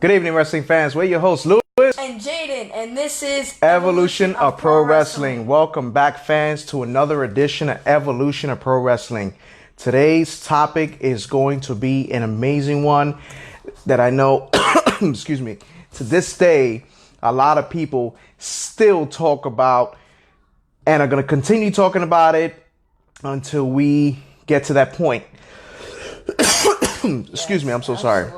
Good evening, wrestling fans. We're your hosts, Louis and Jaden, and this is Evolution of Pro Wrestling. Welcome back, fans, to another edition of Evolution of Pro Wrestling. Today's topic is going to be an amazing one that I know, excuse me, to this day, a lot of people still talk about and are going to continue talking about it until we get to that point. Excuse me, I'm so sorry.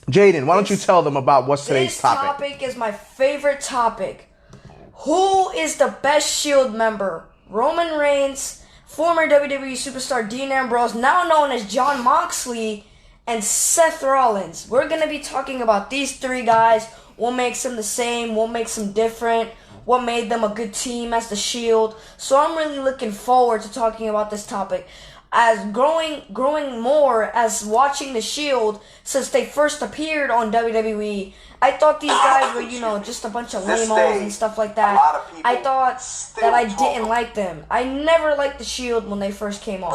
Jaden, why don't you tell them about what's today's topic? This topic is my favorite topic. Who is the best Shield member? Roman Reigns, former WWE superstar Dean Ambrose, now known as Jon Moxley, and Seth Rollins. We're going to be talking about these three guys. What makes them the same? What makes them different? What made them a good team as the Shield? So I'm really looking forward to talking about this topic. As growing more as watching the Shield since they first appeared on WWE, I thought these guys were, just a bunch of lame-os and stuff like that. I thought that I didn't like them. I never liked the Shield when they first came on.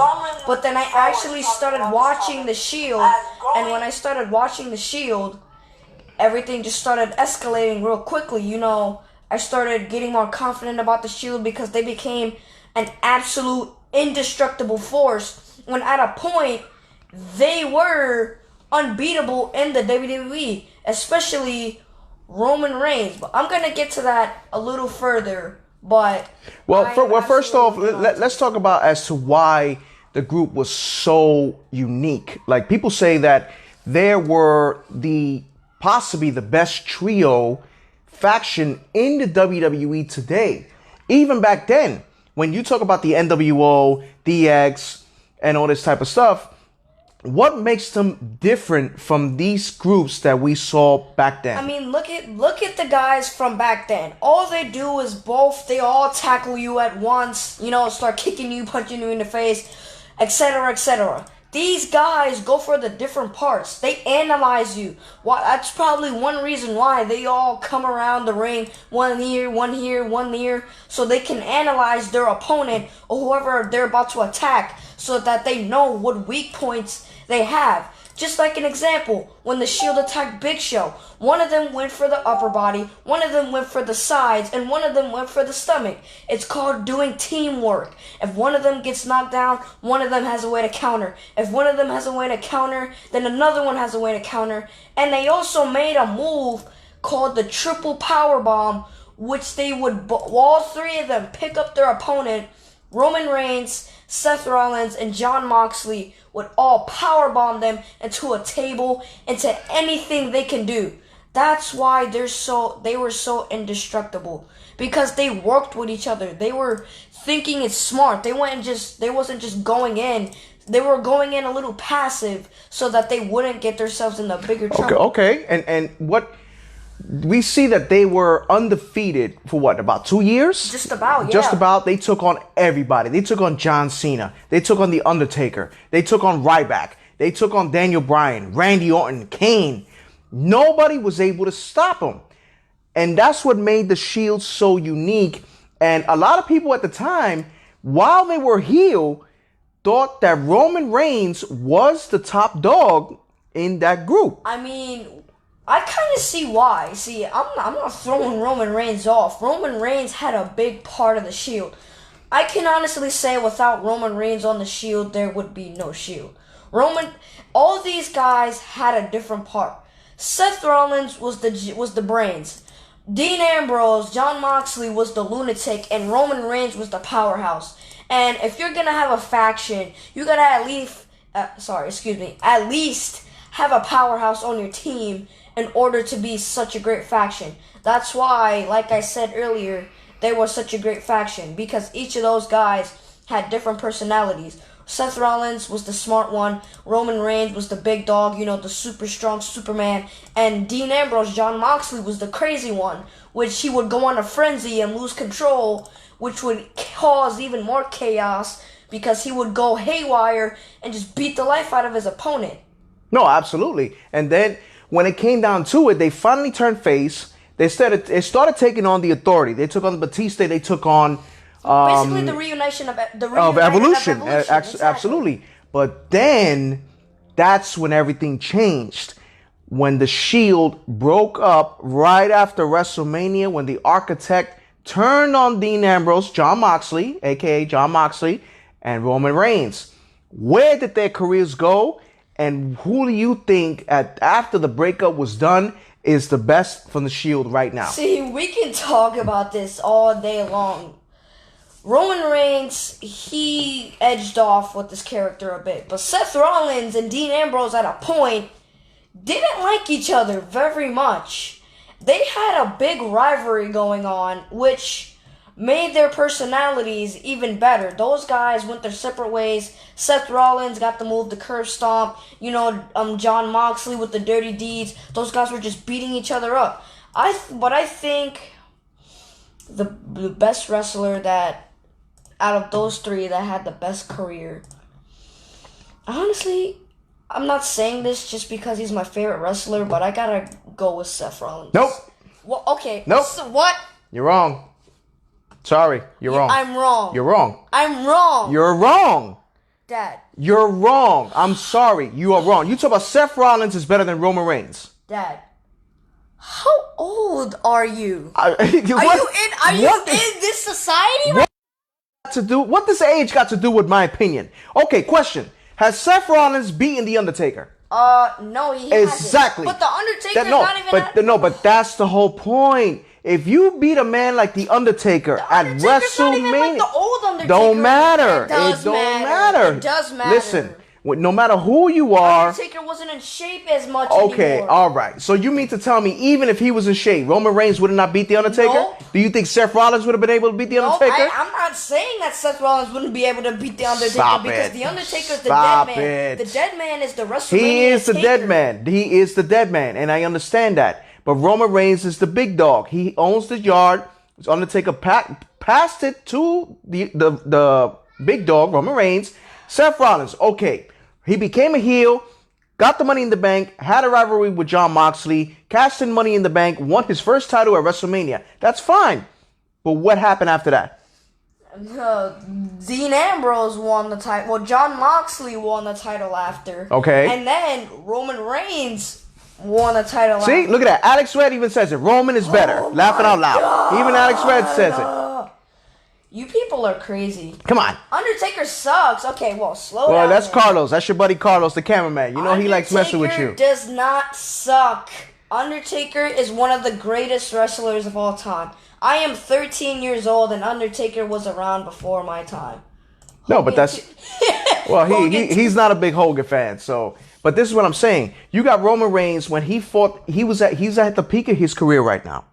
But then I actually started watching the Shield, and when I started watching the Shield, everything just started escalating real quickly. I started getting more confident about the Shield because they became an absolute indestructible force when at a point they were unbeatable in the WWE, especially Roman Reigns. But I'm gonna get to that a little further. But first off, let's talk about as to why the group was so unique. Like, people say that there were possibly the best trio faction in the WWE today. Even back then, when you talk about the NWO, DX, and all this type of stuff, what makes them different from these groups that we saw back then? I mean, look at the guys from back then. All they do is they all tackle you at once, start kicking you, punching you in the face, etc., etc. These guys go for the different parts. They analyze you. That's probably one reason why they all come around the ring, one here, one there, so they can analyze their opponent or whoever they're about to attack so that they know what weak points they have. Just like an example, when the Shield attacked Big Show, one of them went for the upper body, one of them went for the sides, and one of them went for the stomach. It's called doing teamwork. If one of them gets knocked down, one of them has a way to counter. If one of them has a way to counter, then another one has a way to counter. And they also made a move called the triple power bomb, which they would, all three of them, pick up their opponent. Roman Reigns, Seth Rollins, and Jon Moxley would all powerbomb them into a table, into anything they can do. That's why they were so indestructible, because they worked with each other. They were thinking it's smart. They wasn't just going in. They were going in a little passive so that they wouldn't get themselves in the bigger trouble. Okay. And what we see that they were undefeated for what, about 2 years? Just about, yeah. Just about. They took on everybody. They took on John Cena. They took on The Undertaker. They took on Ryback. They took on Daniel Bryan, Randy Orton, Kane. Nobody was able to stop them. And that's what made the Shield so unique. And a lot of people at the time, while they were heel, thought that Roman Reigns was the top dog in that group. I mean, I kind of see why. See, I'm not throwing Roman Reigns off. Roman Reigns had a big part of the Shield. I can honestly say without Roman Reigns on the Shield, there would be no Shield. All these guys had a different part. Seth Rollins was the brains. Dean Ambrose, Jon Moxley was the lunatic, and Roman Reigns was the powerhouse. And if you're gonna have a faction, you gotta at least have a powerhouse on your team in order to be such a great faction. That's why, like I said earlier, they were such a great faction, because each of those guys had different personalities. Seth Rollins was the smart one, Roman Reigns was the big dog, the super strong Superman, and Dean Ambrose, Jon Moxley, was the crazy one, which he would go on a frenzy and lose control, which would cause even more chaos because he would go haywire and just beat the life out of his opponent. No, absolutely. And then when it came down to it, they finally turned face. They started taking on the Authority. They took on Batista. They took on basically the reunition of Evolution. Exactly. Absolutely. But then that's when everything changed. when the Shield broke up right after WrestleMania, when the Architect turned on Dean Ambrose, Jon Moxley, aka Jon Moxley, and Roman Reigns. Where did their careers go? And who do you think after the breakup was done is the best from the Shield right now? See, we can talk about this all day long. Roman Reigns, he edged off with his character a bit. But Seth Rollins and Dean Ambrose at a point didn't like each other very much. They had a big rivalry going on, which made their personalities even better. Those guys went their separate ways. Seth Rollins got the move, the curve stomp. Jon Moxley with the dirty deeds. Those guys were just beating each other up. But I think the best wrestler that out of those three that had the best career, honestly, I'm not saying this just because he's my favorite wrestler, but I gotta go with Seth Rollins. Nope. Well, okay. Nope. So what? You're wrong. Sorry, you're wrong. I'm wrong. You're wrong. I'm wrong. You're wrong. Dad. You're wrong. I'm sorry. You are wrong. You talk about Seth Rollins is better than Roman Reigns. Dad. How old are you? Are you in this society? What does age got to do with my opinion? Okay, question. Has Seth Rollins beaten The Undertaker? No, he hasn't. Exactly. But The Undertaker's not even but that's the whole point. If you beat a man like The Undertaker at WrestleMania, not even like the old Undertaker. Don't matter. It don't matter. It does matter. Listen, no matter who you are, Undertaker wasn't in shape as much okay, anymore. all right. So you mean to tell me even if he was in shape, Roman Reigns would have not beat The Undertaker? Nope. Do you think Seth Rollins would have been able to beat The Undertaker? I'm not saying that Seth Rollins wouldn't be able to beat The Undertaker because The Undertaker's the Stop dead man. it. The dead man is the WrestleMania He is the taker. dead man. He is the dead man, and I understand that. But Roman Reigns is the big dog. He owns the yard. Undertaker passed it to the big dog, Roman Reigns. Seth Rollins, okay. He became a heel, got the Money in the Bank, had a rivalry with Jon Moxley, cashed in Money in the Bank, won his first title at WrestleMania. That's fine. But what happened after that? Dean Ambrose won the title. Well, Jon Moxley won the title after. Okay. And then Roman Reigns won the title after. See, look at that. Alex Red even says it. Roman is better. Laughing out loud. God. Even Alex Red says it. You people are crazy. Come on. Undertaker sucks. Okay, well, slow down. Well, that's man. Carlos. That's your buddy Carlos, the cameraman. You know he likes messing with you. Undertaker does not suck. Undertaker is one of the greatest wrestlers of all time. I am 13 years old, and Undertaker was around before my time. No, but that's... Well, he's not a big Hogan fan, so... But this is what I'm saying. You got Roman Reigns when he fought... He's at the peak of his career right now.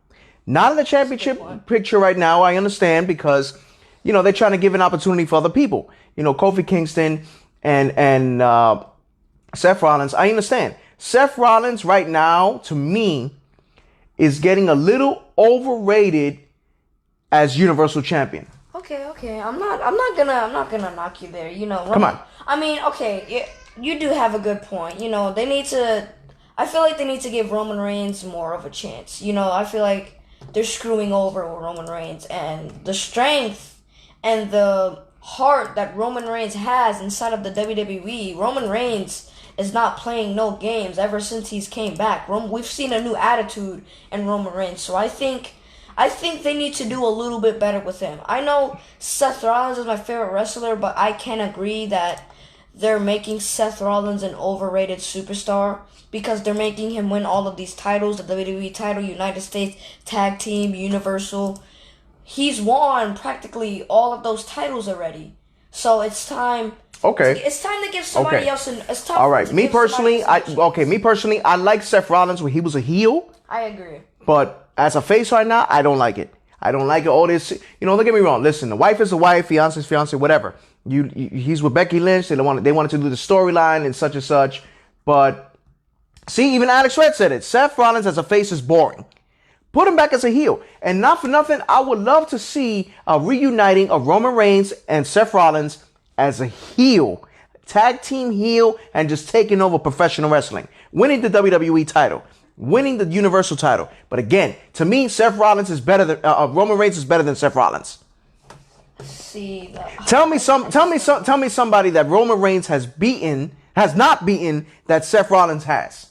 Not in the championship picture right now, I understand, because... they're trying to give an opportunity for other people. Kofi Kingston and Seth Rollins. I understand. Seth Rollins right now, to me, is getting a little overrated as Universal Champion. Okay. I'm not gonna knock you there. Come on. I mean, okay, you do have a good point. They need to. I feel like they need to give Roman Reigns more of a chance. I feel like they're screwing over Roman Reigns, and the strength and the heart that Roman Reigns has inside of the WWE. Roman Reigns is not playing no games ever since he's came back. We've seen a new attitude in Roman Reigns, so I think they need to do a little bit better with him. I know Seth Rollins is my favorite wrestler, but I can agree that they're making Seth Rollins an overrated superstar because they're making him win all of these titles, the WWE title, United States Tag Team, Universal. He's won practically all of those titles already. So it's time. Okay. It's time to give somebody else an. It's time. All right. Me personally, I like Seth Rollins when he was a heel. I agree. But as a face right now, I don't like it. I don't like it. All this, don't get me wrong. Listen, the wife is a wife, fiance is fiance, whatever. He's with Becky Lynch. They wanted to do the storyline and such. But see, even Alex Red said it. Seth Rollins as a face is boring. Put him back as a heel. And not for nothing, I would love to see a reuniting of Roman Reigns and Seth Rollins as a heel. Tag team heel and just taking over professional wrestling. Winning the WWE title. Winning the Universal title. But again, to me, Roman Reigns is better than Seth Rollins. See, tell me somebody that Roman Reigns has not beaten that Seth Rollins has.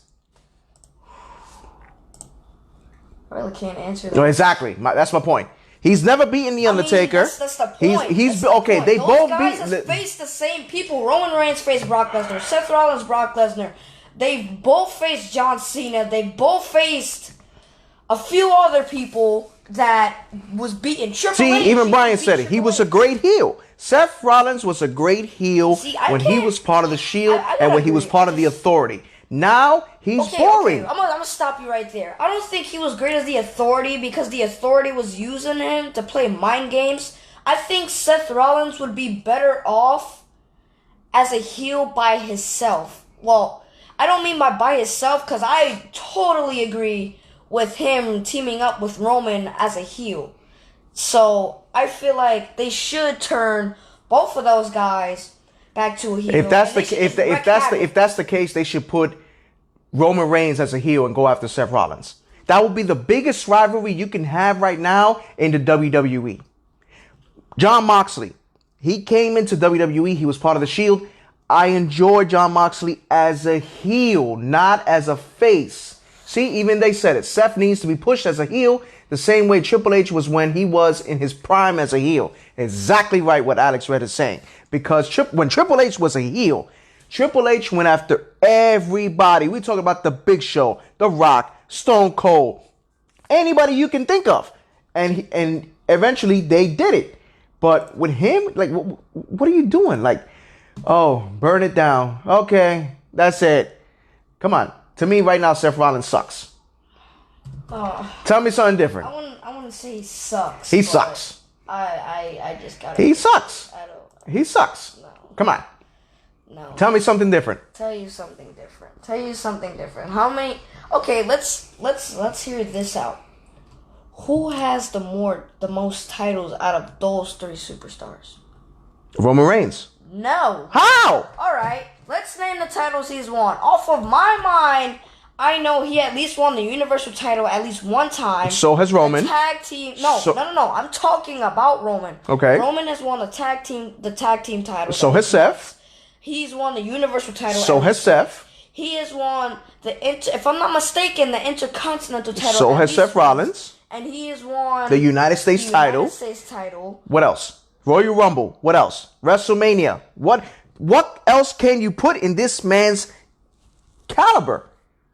really can't answer that. No, exactly. That's my point. He's never beaten The Undertaker. That's the point. He's that's okay. The point. They Those both guys beat. have faced the same people. Roman Reigns faced Brock Lesnar. Seth Rollins, Brock Lesnar. They've both faced John Cena. They've both faced a few other people that was beaten. Triple H. Even Brian said it. He was a great heel. Seth Rollins was a great heel when he was part of the Shield and when he was part of the Authority. Now he's boring. Okay. I'm gonna stop you right there. I don't think he was great as the Authority because the Authority was using him to play mind games. I think Seth Rollins would be better off as a heel by himself. Well, I don't mean by himself because I totally agree with him teaming up with Roman as a heel. So I feel like they should turn both of those guys back to a heel. If that's the case, they should put Roman Reigns as a heel and go after Seth Rollins. That would be the biggest rivalry you can have right now in the WWE. Jon Moxley, he came into WWE. He was part of the Shield. I enjoy Jon Moxley as a heel, not as a face. See, even they said it. Seth needs to be pushed as a heel the same way Triple H was when he was in his prime as a heel. Exactly right what Alex Red is saying. Because when Triple H was a heel, Triple H went after everybody. We talk about The Big Show, The Rock, Stone Cold, anybody you can think of. And eventually they did it. But with him, like, what are you doing? Like, oh, burn it down. Okay, that's it. Come on. To me, right now, Seth Rollins sucks. Tell me something different. I wouldn't say he sucks. He sucks. I just gotta. He sucks. I don't. He sucks. No. Come on. No. Tell me something different. Tell you something different. How many? Okay, let's hear this out. Who has the most titles out of those three superstars? Roman Reigns. No. How? All right. Let's name the titles he's won. Off of my mind, I know he at least won the Universal title at least one time. So has Roman. The tag team. No. I'm talking about Roman. Okay. Roman has won the tag team title. So has Seth. He's won the Universal title. So has Seth. He has won if I'm not mistaken, the Intercontinental title. So has Seth Rollins. And he has won the United States title. What else? Royal Rumble. What else? WrestleMania. What else can you put in this man's caliber?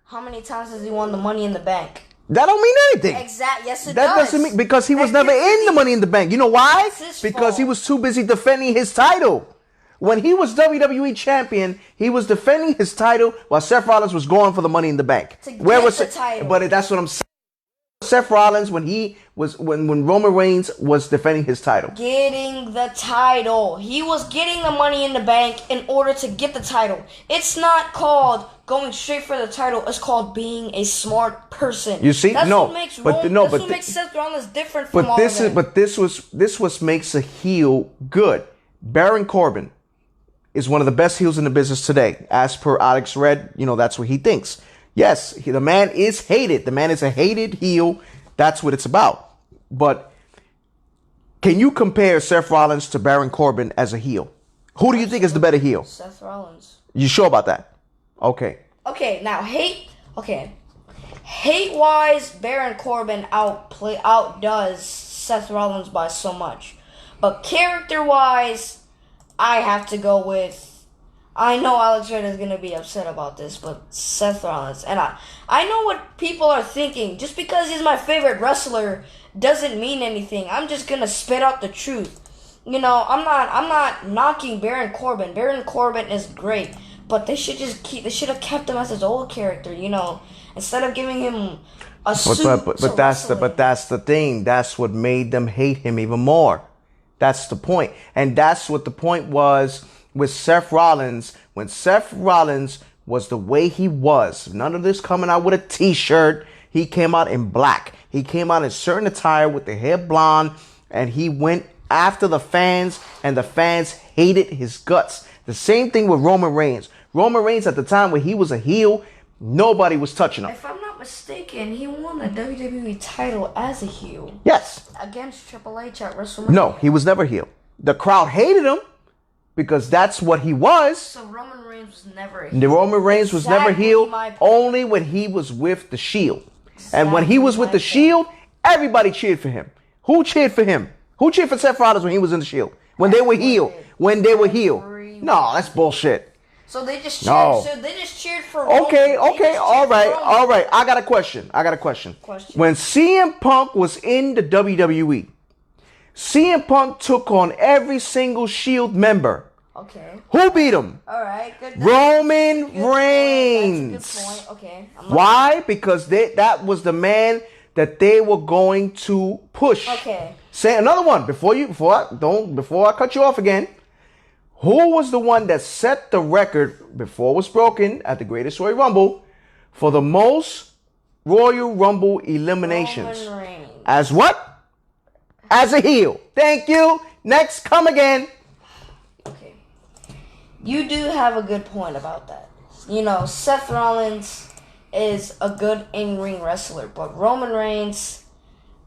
How many times has he won the Money in the Bank? That don't mean anything. Exactly. Yes, it that does. Doesn't mean because he was never in the Money in the Bank. You know why? Because he was too busy defending his title. When he was WWE champion, he was defending his title while Seth Rollins was going for the Money in the Bank. Where was the title? But that's what I'm saying. Seth Rollins when Roman Reigns was defending his title. Getting the title. He was getting the Money in the Bank in order to get the title. It's not called going straight for the title. It's called being a smart person. You see? That's what makes what makes Seth Rollins different from all of them. But this makes a heel good. Baron Corbin is one of the best heels in the business today. As per Alex Red, that's what he thinks. Yes, the man is hated. The man is a hated heel. That's what it's about. But can you compare Seth Rollins to Baron Corbin as a heel? Who do you think is the better heel? Seth Rollins. You sure about that? Okay. Okay, now hate-wise, Baron Corbin outdoes Seth Rollins by so much. But character-wise, I have to go with... I know Alex Red is going to be upset about this, but Seth Rollins. And I know what people are thinking. Just because he's my favorite wrestler doesn't mean anything. I'm just going to spit out the truth. I'm not knocking Baron Corbin. Baron Corbin is great. But they should have kept him as his old character, instead of giving him a suit. But that's the thing. That's what made them hate him even more. That's the point. And that's what the point was with Seth Rollins, when Seth Rollins was the way he was. None of this coming out with a t-shirt. He came out in black. He came out in certain attire with the hair blonde, and he went after the fans, and the fans hated his guts. The same thing with Roman Reigns. Roman Reigns at the time when he was a heel, nobody was touching him. If I'm not mistaken, he won the WWE title as a heel. Yes. Against Triple H at WrestleMania. No, he was never heel. The crowd hated him. Because that's what he was. So Roman Reigns was never a heel. The Roman Reigns was never heel. Only when he was with the Shield. And when he was with the Exactly. Shield, everybody cheered for him. Who cheered for him? Who cheered for Seth Rollins when he was in the Shield? When they were heel? When they were heel? No, that's bullshit. So they just cheered. No. So they just cheered for. Okay, Roman. They okay, just cheered all for right, Roman. all right. I got a question. Question. When CM Punk was in the WWE, CM Punk took on every single Shield member. Okay. Who beat him? All right. Good. Roman Good Reigns. Point. That's a good point. Okay. Why? Because that was the man that they were going to push. Okay. Say another one before I cut you off again. Who was the one that set the record before it was broken at the Greatest Royal Rumble for the most Royal Rumble eliminations? Roman Reigns. As what? As a heel. Thank you. Next, come again. Okay. You do have a good point about that. You know, Seth Rollins is a good in-ring wrestler, but Roman Reigns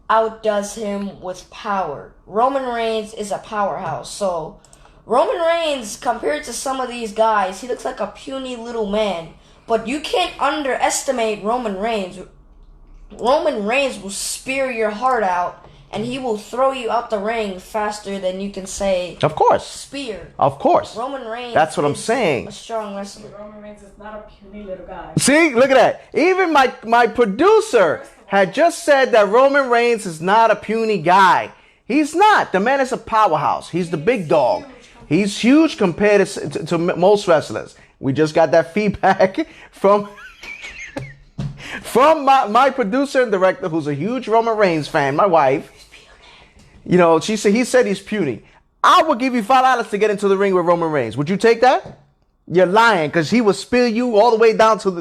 outdoes him with power. Roman Reigns is a powerhouse, so Roman Reigns, compared to some of these guys, he looks like a puny little man. But you can't underestimate Roman Reigns. Roman Reigns will spear your heart out, and he will throw you out the ring faster than you can say. Of course. Spear. Of course. Roman Reigns. That's what I'm is saying. A strong wrestler. Roman Reigns is not a puny little guy. See, look at that. Even my producer had just said that Roman Reigns is not a puny guy. He's not. The man is a powerhouse. He's the big dog. He's huge compared to most wrestlers. We just got that feedback from my producer and director, who's a huge Roman Reigns fan, my wife. You know, he said he's puny. I would give you $5 to get into the ring with Roman Reigns. Would you take that? You're lying, because he will spill you all the way down down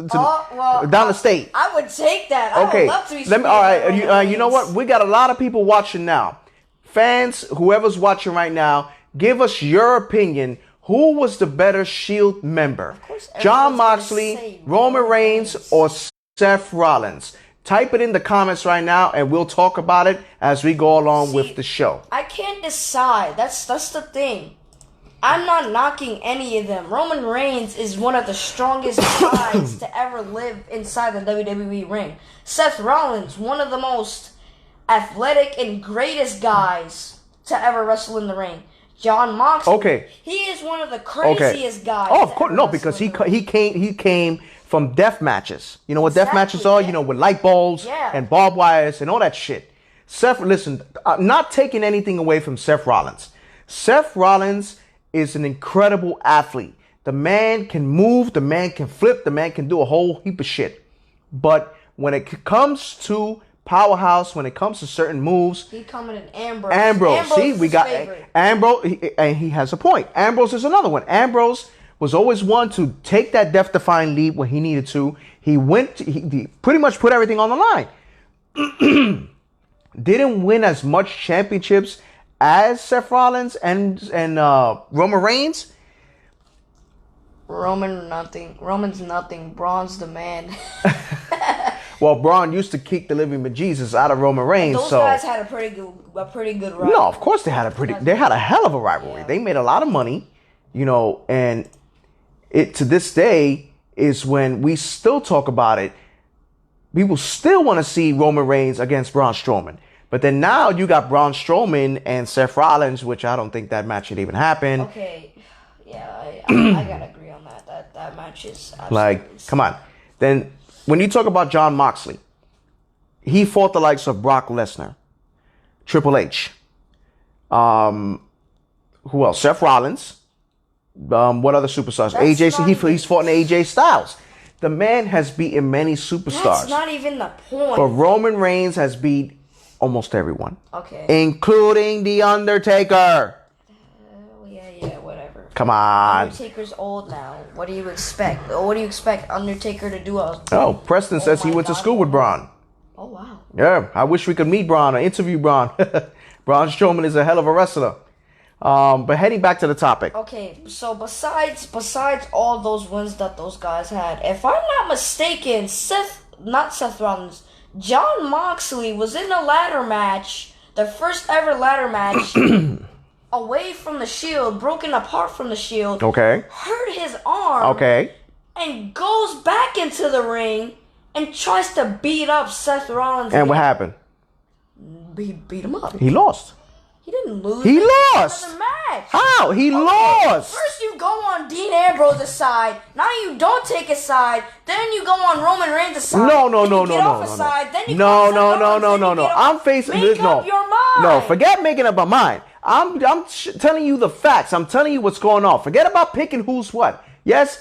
the state. I would take that. I Okay, would love to be all right. You know what? We got a lot of people watching now. Fans, whoever's watching right now, give us your opinion. Who was the better Shield member? Jon Moxley, Roman Reigns, or Seth Rollins? Type it in the comments right now, and we'll talk about it as we go along with the show. I can't decide. That's the thing. I'm not knocking any of them. Roman Reigns is one of the strongest guys to ever live inside the WWE ring. Seth Rollins, one of the most athletic and greatest guys to ever wrestle in the ring. Jon Moxley. Okay. He is one of the craziest guys. Oh, of course. No, because he came from death matches. You know what death matches are? Yeah. You know, with light bulbs and barbed wires and all that shit. Seth, listen, not taking anything away from Seth Rollins. Seth Rollins is an incredible athlete. The man can move, the man can flip, the man can do a whole heap of shit. But when it comes to powerhouse, when it comes to certain moves, he coming in Ambrose. See, we got Ambrose, and he has a point. Ambrose is another one. Ambrose was always one to take that death-defying leap when he needed to. He pretty much put everything on the line. Didn't win as much championships as Seth Rollins and Roman Reigns. Roman's nothing. Braun's the man. Well, Braun used to kick the living bejesus out of Roman Reigns. Those guys had a pretty good rivalry. No, of course they had a hell of a rivalry. Yeah. They made a lot of money, you know, and it to this day is when we still talk about it. People still want to see Roman Reigns against Braun Strowman. But then now you got Braun Strowman and Seth Rollins, which I don't think that match should even happen. Okay, yeah, I gotta agree on that. That match is like, come on. Then when you talk about Jon Moxley, he fought the likes of Brock Lesnar, Triple H, who else? Seth Rollins. What other superstars? He's fought in AJ Styles. The man has beaten many superstars. That's not even the point. But Roman Reigns has beat almost everyone. Okay. Including The Undertaker. Yeah, whatever. Come on. Undertaker's old now. What do you expect? What do you expect Undertaker to do? Preston says he went to school with Braun. Oh, wow. Yeah, I wish we could meet Braun or interview Braun. Braun Strowman is a hell of a wrestler. But heading back to the topic. Okay, so besides all those wins that those guys had, if I'm not mistaken, not Seth Rollins, Jon Moxley was in a ladder match, the first ever ladder match, away from the Shield, broken apart from the Shield. Okay. Hurt his arm. Okay. And goes back into the ring and tries to beat up Seth Rollins. And what happened? He beat him up. He lost. He didn't lose. He was lost. another match. How? He lost. First you go on Dean Ambrose's side. Now you don't take his side. Then you go on Roman Reigns' side. No. Then you get off his side. Then you go on Seth Rollins, then you get off- I'm facing Make up your mind. No, forget making up my mind. I'm telling you the facts. I'm telling you what's going on. Forget about picking who's what. Yes,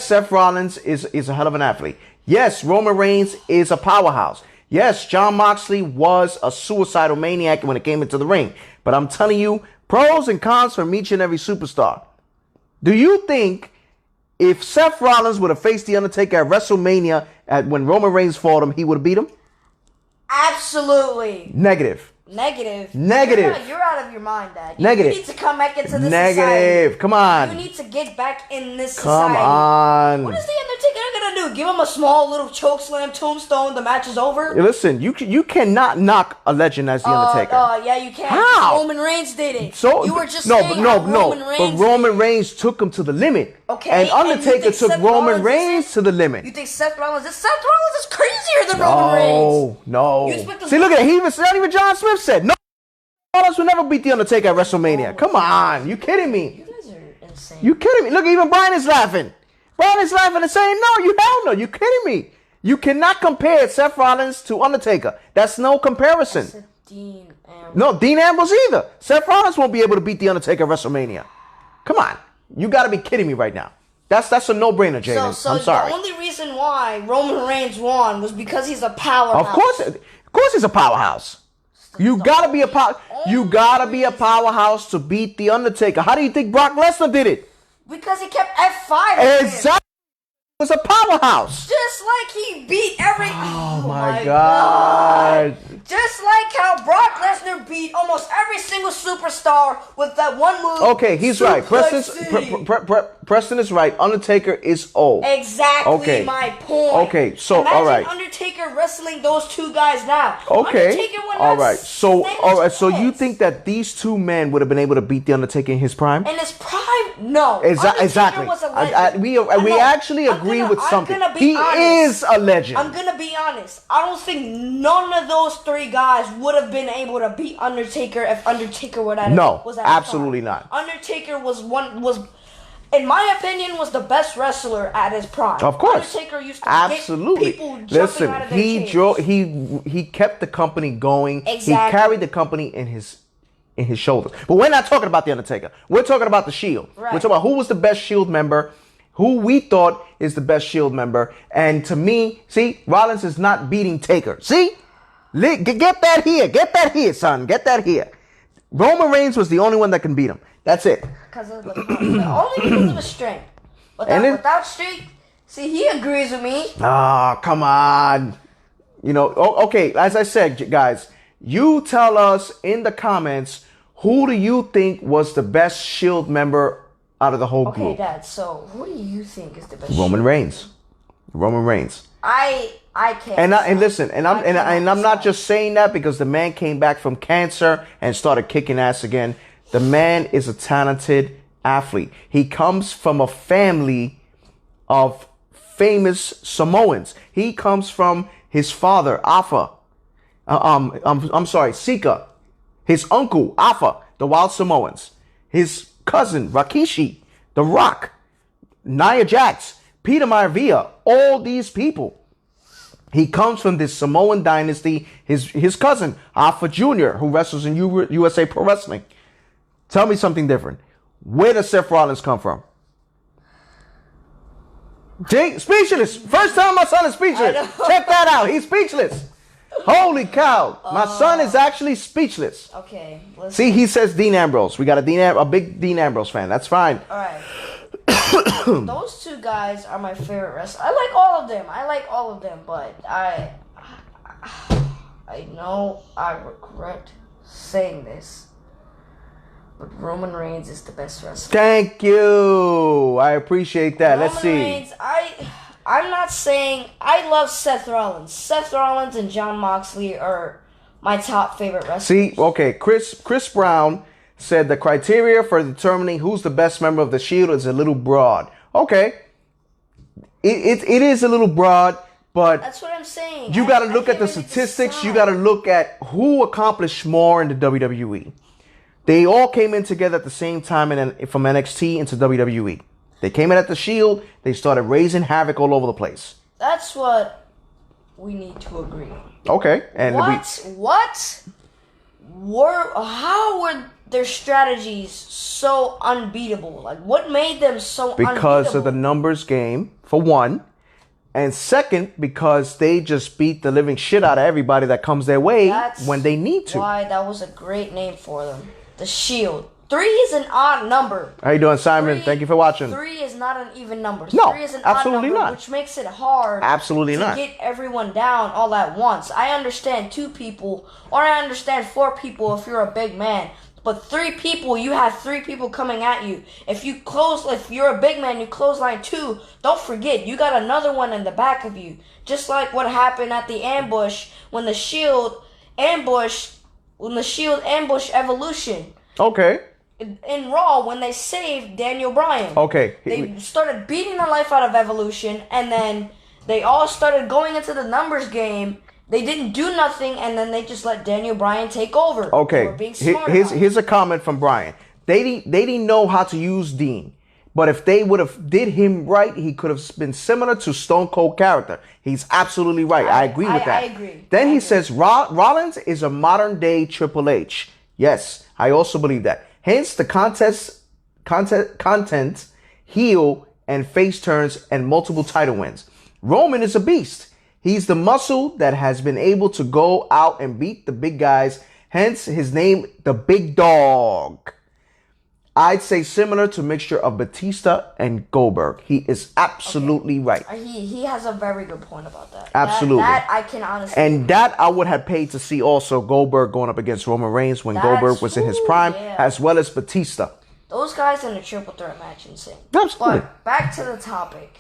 Seth Rollins is a hell of an athlete. Yes, Roman Reigns is a powerhouse. Yes, Jon Moxley was a suicidal maniac when it came into the ring. But I'm telling you, pros and cons from each and every superstar. Do you think if Seth Rollins would have faced The Undertaker at WrestleMania when Roman Reigns fought him, he would have beat him? Absolutely. Negative. Negative. You're out of your mind, Dad. Negative. You need to come back into this Negative. society. Come on. You need to get back in this Come society. on. What is The Undertaker gonna do? Give him a small little choke slam, tombstone, the match is over? Listen, you cannot knock a legend as The Undertaker. Yeah, you can. How? Roman Reigns did it. So you were just saying how Roman Reigns but Roman Reigns took him to the limit. Okay, and and Undertaker you think took Seth Roman Rollins Reigns to the limit. You think Seth Rollins is crazier than Roman Reigns? No. You expect him See, to- look at it. Not even John Smith said no. Rollins will never beat The Undertaker at WrestleMania. Come on, you kidding me? You guys are insane. You kidding me? Look, even Brian is laughing. Brian is laughing and saying, no, you hell no. You kidding me? You cannot compare Seth Rollins to Undertaker. That's no comparison. Dean Ambrose. No, Dean Ambrose either. Seth Rollins won't be able to beat The Undertaker at WrestleMania. Come on. You got to be kidding me right now. That's a no-brainer, Jaden. So I'm sorry. the only reason why Roman Reigns won was because he's a powerhouse. Of course he's a powerhouse. You gotta be a powerhouse to beat The Undertaker. How do you think Brock Lesnar did it? Because he kept F5. Exactly. He was a powerhouse. Just like he beat every. Oh my God. Just like how Brock Lesnar beat almost every single superstar with that one move. Okay, he's right. Preston is right. Undertaker is old. Exactly my point. Okay, so imagine all right. Undertaker wrestling those two guys now. Okay. Undertaker would All not right. So stand all right. a So you chance. think that these two men would have been able to beat The Undertaker in his prime? In his prime? No. Exactly. Was a legend. We actually agree with something. He is a legend. I'm gonna be honest. I don't think none of those three guys would have been able to beat Undertaker if Undertaker was at absolutely his prime. not. Undertaker was in my opinion, was the best wrestler at his prime. Of course. Undertaker used to absolutely. get people jumping out of their chairs. He kept the company going. Exactly. He carried the company in his shoulders. But we're not talking about The Undertaker. We're talking about the Shield. Right. We're talking about who was the best Shield member, who we thought is the best Shield member. And to me, see, Rollins is not beating Taker. See? Get that here. Get that here, son. Get that here. Roman Reigns was the only one that can beat him. That's it. Because of only because of his strength. Without strength, see, he agrees with me. Ah, come on. Okay, as I said, guys, you tell us in the comments, who do you think was the best Shield member out of the whole group? Okay, Dad, so who do you think is the best Roman Reigns. Roman Reigns. I can't. And I'm not just saying that because the man came back from cancer and started kicking ass again. The man is a talented athlete. He comes from a family of famous Samoans. He comes from his father, Afa. Sika. His uncle, Afa, the Wild Samoans. His cousin, Rikishi, The Rock, Nia Jax, Peter Maivia, all these people. He comes from this Samoan dynasty. His cousin, Alpha Jr., who wrestles in USA Pro Wrestling. Tell me something different. Where does Seth Rollins come from? Jake, speechless. First time my son is speechless. Check that out. He's speechless. Holy cow. My son is actually speechless. Okay. Listen. See, he says Dean Ambrose. We got a big Dean Ambrose fan. That's fine. All right. Those two guys are my favorite wrestlers. I like all of them, but I know I regret saying this, but Roman Reigns is the best wrestler. Thank you. I appreciate that. Let's see. Reigns, I'm not saying I love Seth Rollins. Seth Rollins and Jon Moxley are my top favorite wrestlers. See, okay, Chris Brown said the criteria for determining who's the best member of the Shield is a little broad. Okay. it is a little broad, but That's what I'm saying. you got to I look at can't the really statistics. You decide. got to look at who accomplished more in the WWE. They all came in together at the same time from NXT into WWE. They came in at the Shield. They started raising havoc all over the place. That's what we need to agree on. Okay, and how were their strategies so unbeatable? Like, what made them so because unbeatable? of the numbers game, for one. And second, because they just beat the living shit out of everybody that comes their way when they need to. Why that was a great name for them. The Shield. 3 is an odd number. How you doing, Simon? Thank you for watching. 3 is not an even number. No, 3 is an absolutely odd number, not. which makes it hard Absolutely to not. get everyone down all at once. I understand 2 people, or I understand 4 people if you're a big man. But 3 people, you have 3 people coming at you. If you're a big man, you clothesline 2, don't forget, you got another one in the back of you. Just like what happened at the ambush when the Shield ambushed Evolution. Okay. In Raw, when they saved Daniel Bryan. Okay. They started beating the life out of Evolution, and then they all started going into the numbers game. They didn't do nothing, and then they just let Daniel Bryan take over. They Okay. were being smart about it. Here's a comment from Brian. They didn't know how to use Dean. But if they would have did him right, he could have been similar to Stone Cold character. He's absolutely right. I agree with that. I agree. Then I he agree. says Rollins is a modern day Triple H. Yes, I also believe that. Hence the content, heel and face turns and multiple title wins. Roman is a beast. He's the muscle that has been able to go out and beat the big guys. Hence his name, the Big Dog. I'd say similar to mixture of Batista and Goldberg. He is absolutely right. He has a very good point about that. Absolutely. That I can honestly. And that I would have paid to see also Goldberg going up against Roman Reigns when Goldberg was in his prime, yeah. as well as Batista. Those guys in a triple threat match, insane. Absolutely. But back to the topic.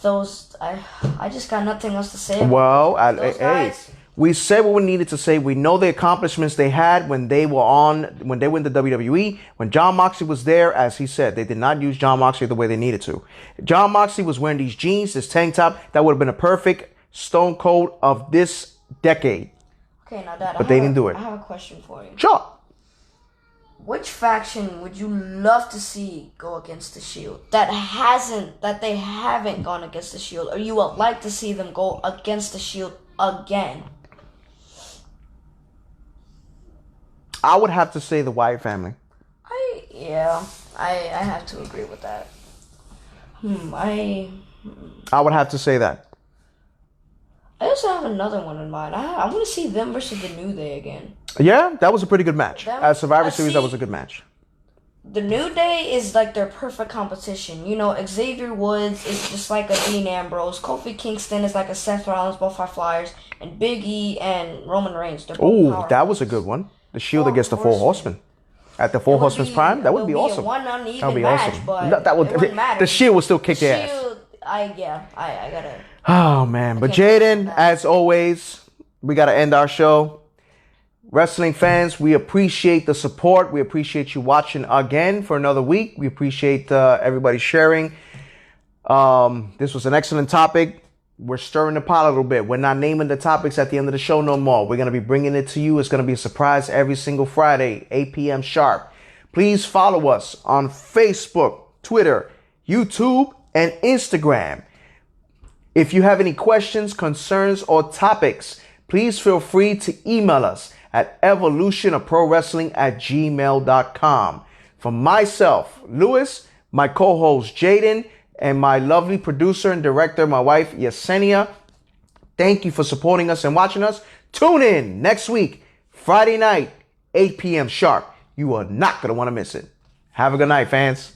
I just got nothing else to say. Well, Those hey, guys, we said what we needed to say. We know the accomplishments they had when they were in the WWE. When John Moxley was there, as he said, they did not use John Moxley the way they needed to. John Moxley was wearing these jeans, this tank top. That would have been a perfect Stone Cold of this decade. okay, now Dad, But they didn't do it. I have a question for you. Sure. Which faction would you love to see go against the Shield that they haven't gone against the Shield, or you would like to see them go against the Shield again? I would have to say the Wyatt family. I have to agree with that. I I would have to say that. also have another one in mind. I want to see them versus the New Day again. Yeah, that was a pretty good match. As Survivor Series, that see- was a good match. The New Day is like their perfect competition. You know, Xavier Woods is just like a Dean Ambrose. Kofi Kingston is like a Seth Rollins, both high flyers. And Big E and Roman Reigns, they're both Oh, powerhouse. that was a good one. The Shield Four against the Four Horsemen. Horsemen. At the Four It would Horsemen's be- prime, that would be it awesome. A one uneven That would be match, awesome. but That would, it wouldn't matter. the Shield would still kick their ass. Shield, I gotta. Oh man, but can't Jaden, that. as always, we gotta end our show. Wrestling fans, we appreciate the support. We appreciate you watching again for another week. We appreciate everybody sharing. This was an excellent topic. We're stirring the pot a little bit. We're not naming the topics at the end of the show no more. We're gonna be bringing it to you. It's gonna be a surprise every single Friday, 8 p.m. sharp. Please follow us on Facebook, Twitter, YouTube, and Instagram. If you have any questions, concerns, or topics, please feel free to email us at evolutionofprowrestling@gmail.com. For myself, Lewis, my co-host Jaden, and my lovely producer and director, my wife Yesenia, thank you for supporting us and watching us. Tune in next week, Friday night, 8 p.m. sharp. You are not going to want to miss it. Have a good night, fans.